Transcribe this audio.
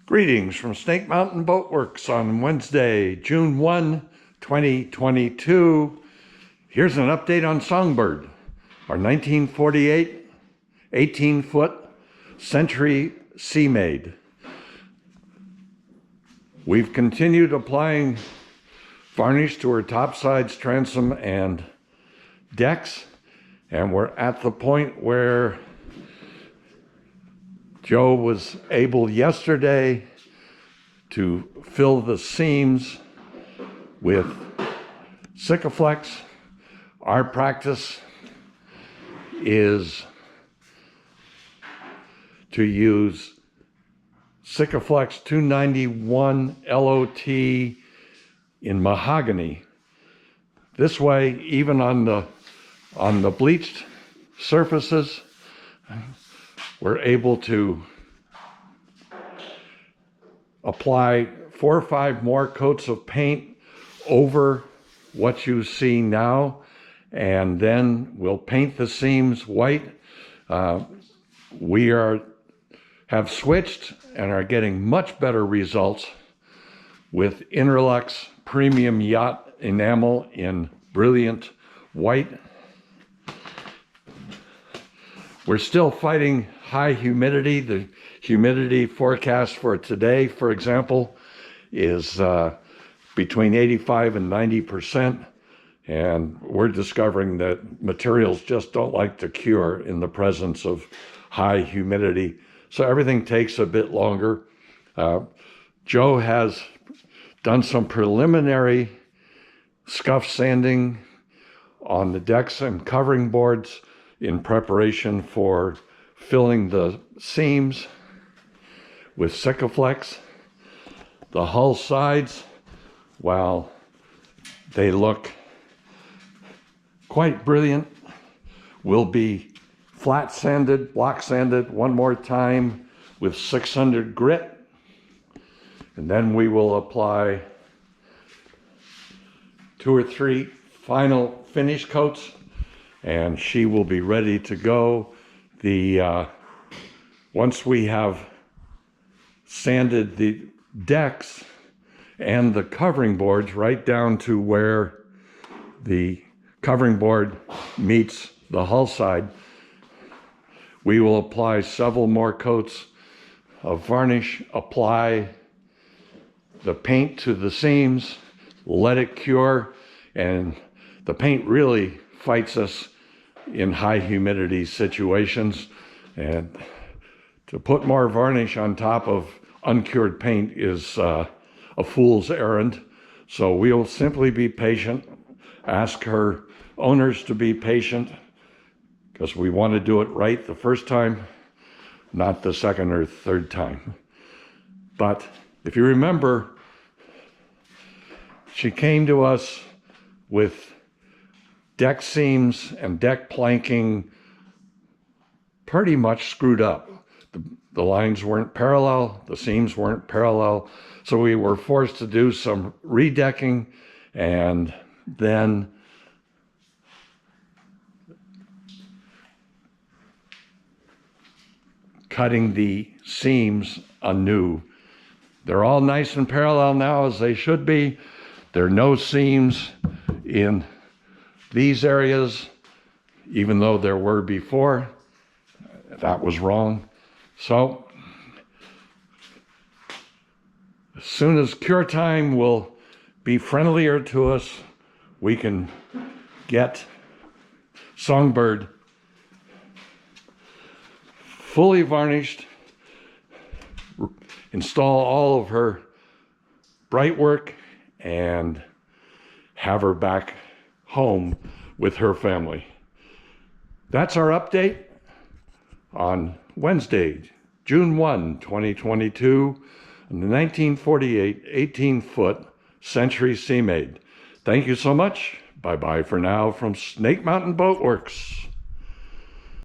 Greetings from Snake Mountain Boat Works on Wednesday, June 1, 2022. Here's an update on Songbird, our 1948 18-foot Century Sea Maid. We've continued applying varnish to her topsides, transom, and decks, and we're at the point where Joe was able yesterday to fill the seams with Sikaflex. Our practice is to use Sikaflex 291 LOT in mahogany. This way, even on the bleached surfaces, we're able to apply 4 or 5 more coats of paint over what you see now, and then we'll paint the seams white. We have switched and are getting much better results with Interlux Premium Yacht Enamel in brilliant white. We're still fighting high humidity. The humidity forecast for today, for example, is between 85 and 90%. And we're discovering that materials just don't like to cure in the presence of high humidity. So everything takes a bit longer. Joe has done some preliminary scuff sanding on the decks and covering boards in preparation for filling the seams with Sikaflex. The hull sides, while they look quite brilliant, will be flat sanded, block sanded one more time with 600 grit. And then we will apply 2 or 3 final finish coats, and she will be ready to go. Once we have sanded the decks and the covering boards right down to where the covering board meets the hull side, we will apply several more coats of varnish, apply the paint to the seams, let it cure, and the paint really fights us in high humidity situations, and to put more varnish on top of uncured paint is a fool's errand. So we'll simply be patient, ask her owners to be patient, because we want to do it right the first time, not the second or third time. But if you remember, she came to us with deck seams and deck planking pretty much screwed up. The lines weren't parallel, the seams weren't parallel, so we were forced to do some redecking and then cutting the seams anew. They're all nice and parallel now, as they should be. There are no seams in these areas, even though there were before. That was wrong. So as soon as cure time will be friendlier to us, we can get Songbird fully varnished, install all of her bright work, and have her back home with her family. That's our update on Wednesday, June 1, 2022, on the 1948 18-foot Century Sea Maid. Thank you so much. Bye-bye for now from Snake Mountain Boat Works.